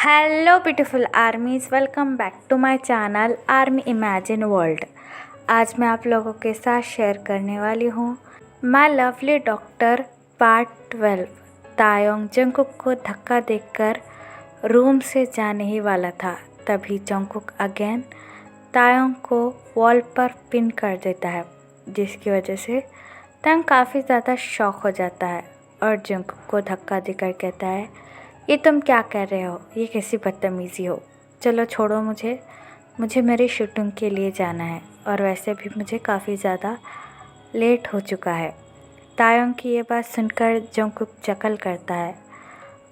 Hello beautiful armies, welcome back to my channel army imagine world. आज मैं आप लोगों के साथ शेयर करने वाली हूँ my lovely doctor part 12। Taeyong Jungkook को धक्का देकर रूम से जाने ही वाला था, तभी जंगकुक अगेन तायोंग को वॉल पर पिन कर देता है, जिसकी वजह से तायोंग काफ़ी ज़्यादा शॉक हो जाता है और जंगकुक को धक्का देकर कहता है, ये तुम क्या कर रहे हो, ये कैसी बदतमीज़ी हो। चलो छोड़ो मुझे मेरी शूटिंग के लिए जाना है और वैसे भी मुझे काफ़ी ज़्यादा लेट हो चुका है। तायोंग की ये बात सुनकर जंगकुक चकल करता है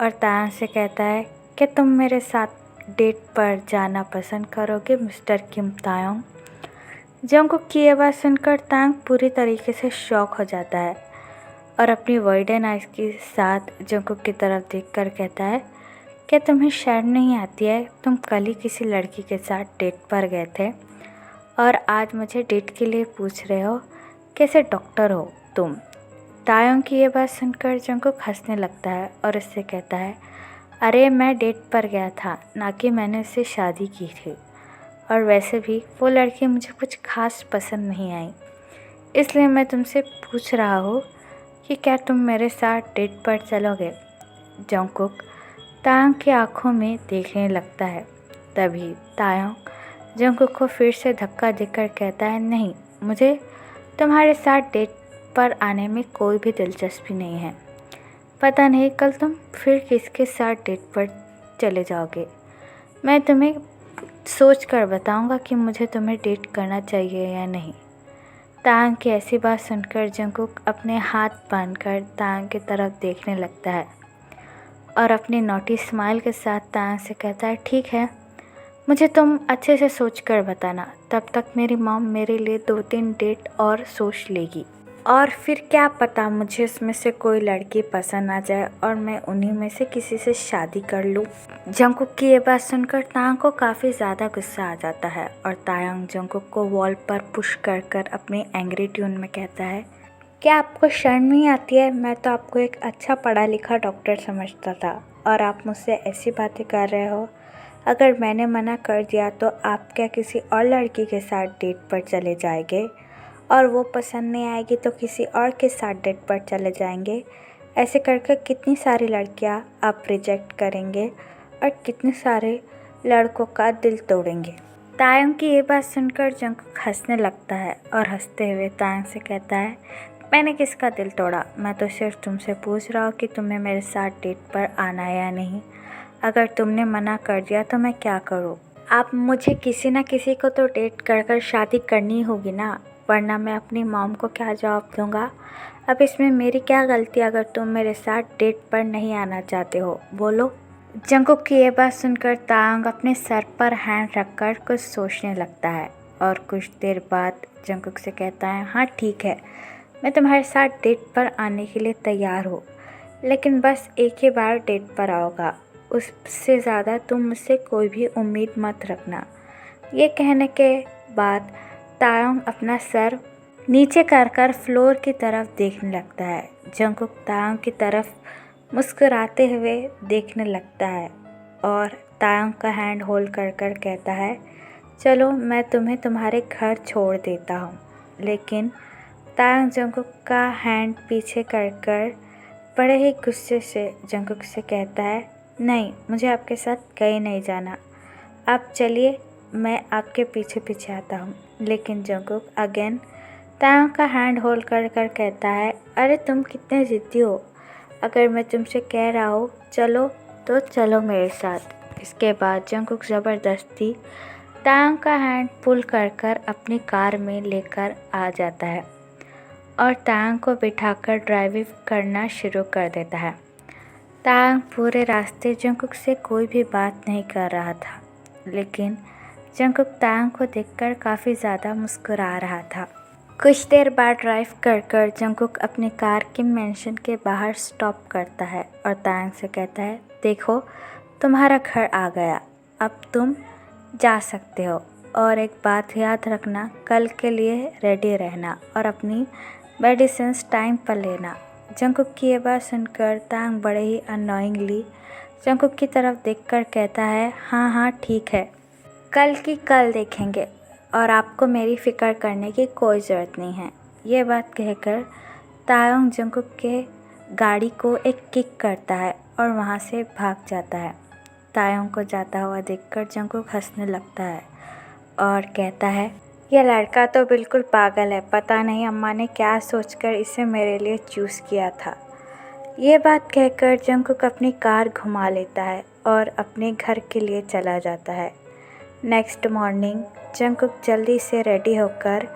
और तायोंग से कहता है कि तुम मेरे साथ डेट पर जाना पसंद करोगे मिस्टर किम तायोंग। जंगकुक की ये बात सुनकर तायोंग पूरी तरीके से शॉक हो जाता है और अपनी वाइडन आइज के साथ जंगकुक की तरफ देखकर कहता है, क्या तुम्हें शर्म नहीं आती है? तुम कल ही किसी लड़की के साथ डेट पर गए थे और आज मुझे डेट के लिए पूछ रहे हो? कैसे डॉक्टर हो तुम? तायोंग की ये बात सुनकर जंगकुक हंसने लगता है और उससे कहता है, अरे मैं डेट पर गया था, ना कि मैंने उससे शादी की थी, और वैसे भी वो लड़की मुझे कुछ खास पसंद नहीं आई, इसलिए मैं तुमसे पूछ रहा हूँ कि क्या तुम मेरे साथ डेट पर चलोगे? जंगकुक तायोंग की आंखों में देखने लगता है। तभी तायोंग जंगकुक को फिर से धक्का देकर कहता है, नहीं, मुझे तुम्हारे साथ डेट पर आने में कोई भी दिलचस्पी नहीं है। पता नहीं कल तुम फिर किसके साथ डेट पर चले जाओगे। मैं तुम्हें सोच कर बताऊँगा कि मुझे तुम्हें डेट करना चाहिए या नहीं। तायोंग की ऐसी बात सुनकर जंगकुक अपने हाथ बांधकर तायोंग की तरफ देखने लगता है और अपनी नोटी स्माइल के साथ तायोंग से कहता है, ठीक है, मुझे तुम अच्छे से सोच कर बताना, तब तक मेरी मॉम मेरे लिए 2-3 डेट और सोच लेगी और फिर क्या पता मुझे उसमें से कोई लड़की पसंद आ जाए और मैं उन्हीं में से किसी से शादी कर लूँ। जंगकुक की ये बात सुनकर तायोंग को काफ़ी ज़्यादा गुस्सा आ जाता है और तायोंग जंगकुक को वॉल पर पुश कर अपनी एंग्री ट्यून में कहता है, क्या आपको शर्म नहीं आती है? मैं तो आपको एक अच्छा पढ़ा लिखा डॉक्टर समझता था और आप मुझसे ऐसी बातें कर रहे हो। अगर मैंने मना कर दिया तो आप क्या किसी और लड़की के साथ डेट पर चले जाएंगे और वो पसंद नहीं आएगी तो किसी और के साथ डेट पर चले जाएंगे? ऐसे करके कितनी सारी लड़कियां आप रिजेक्ट करेंगे और कितने सारे लड़कों का दिल तोड़ेंगे। तायोंग की ये बात सुनकर जंगकुक हंसने लगता है और हंसते हुए तायोंग से कहता है, मैंने किसका दिल तोड़ा? मैं तो सिर्फ तुमसे पूछ रहा हूँ कि तुम्हें मेरे साथ डेट पर आना है या नहीं। अगर तुमने मना कर दिया तो मैं क्या करूँ? आप मुझे किसी न किसी को तो डेट कर शादी करनी होगी ना, वरना मैं अपनी मॉम को क्या जवाब दूंगा? अब इसमें मेरी क्या गलती अगर तुम मेरे साथ डेट पर नहीं आना चाहते हो? बोलो। जंगकुक की ये बात सुनकर तायोंग अपने सर पर हैंड रखकर कुछ सोचने लगता है और कुछ देर बाद जंगकुक से कहता है, हाँ ठीक है, मैं तुम्हारे साथ डेट पर आने के लिए तैयार हूँ, लेकिन बस एक ही बार डेट पर आओगा, उससे ज़्यादा तुम मुझसे कोई भी उम्मीद मत रखना। ये कहने के बाद तायोंग अपना सर नीचे कर फ्लोर की तरफ देखने लगता है। जंगकुक तायोंग की तरफ मुस्कुराते हुए देखने लगता है और तायोंग का हैंड होल्ड कर कहता है, चलो मैं तुम्हें तुम्हारे घर छोड़ देता हूँ। लेकिन तायोंग जंगकुक का हैंड पीछे कर बड़े ही गुस्से से जंगकुक से कहता है, नहीं, मुझे आपके साथ कहीं नहीं जाना, आप चलिए, मैं आपके पीछे पीछे आता हूँ। लेकिन जंगकुक अगेन तायोंग का हैंड होल्ड कर कहता है, अरे तुम कितने ज़िद्दी हो, अगर मैं तुमसे कह रहा हूँ चलो तो चलो मेरे साथ। इसके बाद जंगकुक ज़बरदस्ती तायोंग का हैंड पुल कर अपनी कार में लेकर आ जाता है और तायोंग को बिठाकर ड्राइविंग करना शुरू कर देता है। तायोंग पूरे रास्ते जंगकुक से कोई भी बात नहीं कर रहा था, लेकिन जंगकुक तायोंग को देखकर काफ़ी ज़्यादा मुस्कुरा रहा था। कुछ देर बाद ड्राइव कर जंगकुक अपनी कार किम मैंशन के बाहर स्टॉप करता है और तायोंग से कहता है, देखो तुम्हारा घर आ गया, अब तुम जा सकते हो, और एक बात याद रखना, कल के लिए रेडी रहना और अपनी मेडिसिन्स टाइम पर लेना। जंगकुक की ये बात सुनकर तायोंग बड़े ही अननोइंगली जंगकुक की तरफ देखकर कहता है, हाँ हाँ ठीक है, कल की कल देखेंगे और आपको मेरी फ़िक्र करने की कोई ज़रूरत नहीं है। ये बात कहकर तायोंग जंगकुक के गाड़ी को एक किक करता है और वहाँ से भाग जाता है। तायोंग को जाता हुआ देखकर जंगकुक हंसने लगता है और कहता है, यह लड़का तो बिल्कुल पागल है, पता नहीं अम्मा ने क्या सोचकर इसे मेरे लिए चूज़ किया था। ये बात कहकर जंगकुक अपनी कार घुमा लेता है और अपने घर के लिए चला जाता है। नेक्स्ट मॉर्निंग जंगकुक जल्दी से रेडी होकर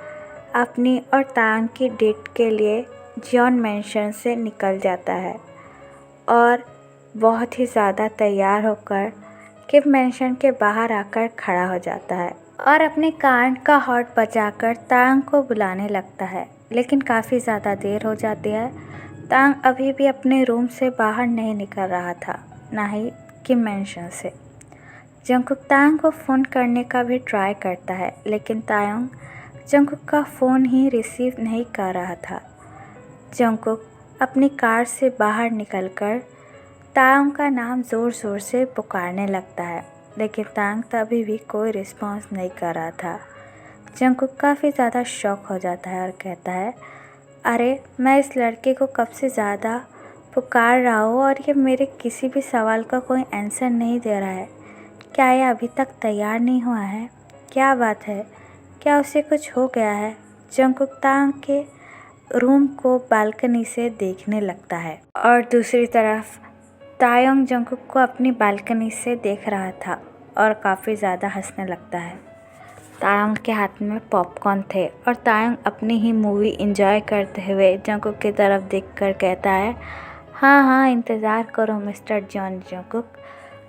अपनी और तायोंग की डेट के लिए जियोन मैंशन से निकल जाता है और बहुत ही ज़्यादा तैयार होकर किम मैंशन के बाहर आकर खड़ा हो जाता है और अपने कान का हॉर्न बजाकर तायोंग को बुलाने लगता है। लेकिन काफ़ी ज़्यादा देर हो जाती है। तायोंग अभी भी अपने रूम से बाहर नहीं निकल रहा था, ना ही किम मैंशन से। जंगकुक तायोंग को फ़ोन करने का भी ट्राई करता है, लेकिन तायोंग जंगकुक का फ़ोन ही रिसीव नहीं कर रहा था। जंगकुक अपनी कार से बाहर निकलकर तायोंग का नाम ज़ोर ज़ोर से पुकारने लगता है, लेकिन तायोंग तभी भी कोई रिस्पॉन्स नहीं कर रहा था। जंगकुक काफ़ी ज़्यादा शॉक हो जाता है और कहता है, अरे मैं इस लड़के को कब से ज़्यादा पुकार रहा हूँ और ये मेरे किसी भी सवाल का कोई आंसर नहीं दे रहा है। क्या ये अभी तक तैयार नहीं हुआ है? क्या बात है? क्या उसे कुछ हो गया है? जंगकुक तायोंग के रूम को बालकनी से देखने लगता है और दूसरी तरफ तायोंग जंगकुक को अपनी बालकनी से देख रहा था और काफ़ी ज़्यादा हंसने लगता है। तायोंग के हाथ में पॉपकॉर्न थे और तायोंग अपनी ही मूवी एंजॉय करते हुए जंगकुक की तरफ देखकर कहता है, हाँ हाँ इंतज़ार करो मिस्टर जॉन जंगकुक,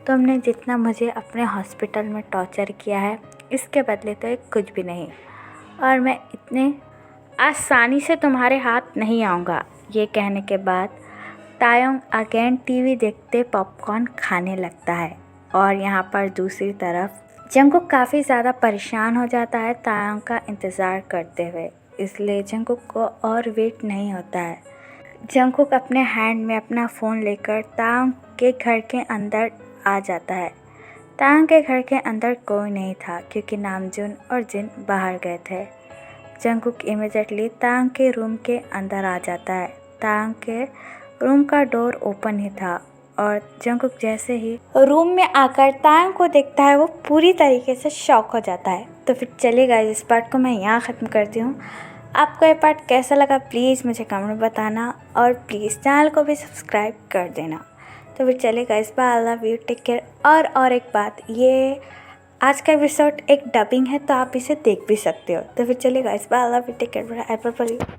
तुमने जितना मुझे अपने हॉस्पिटल में टॉर्चर किया है इसके बदले तो एक कुछ भी नहीं, और मैं इतने आसानी से तुम्हारे हाथ नहीं आऊँगा। ये कहने के बाद तायोंग अगेन टीवी देखते पॉपकॉर्न खाने लगता है और यहाँ पर दूसरी तरफ जंगकुक काफ़ी ज़्यादा परेशान हो जाता है तायोंग का इंतज़ार करते हुए, इसलिए जंगकुक को और वेट नहीं होता है। जंगकुक अपने हैंड में अपना फ़ोन लेकर तायोंग के घर के अंदर आ जाता है। तायोंग के घर के अंदर कोई नहीं था क्योंकि नामजून और जिन बाहर गए थे। जंगकुक इमीडिएटली तायोंग के रूम के अंदर आ जाता है। तायोंग के रूम का डोर ओपन ही था और जंगकुक जैसे ही रूम में आकर तायोंग को देखता है वो पूरी तरीके से शॉक हो जाता है। तो फिर चलिएगा, इस पार्ट को मैं यहाँ ख़त्म करती हूँ। आपको ये पार्ट कैसा लगा प्लीज़ मुझे कमेंट में बताना और प्लीज़ चैनल को भी सब्सक्राइब कर देना। तो फिर चलेगा, इस बार I love you, take care. और एक बात, ये आज का एपिसोड एक डबिंग है तो आप इसे देख भी सकते हो। तो फिर चलेगा, इस बार I love you, take care.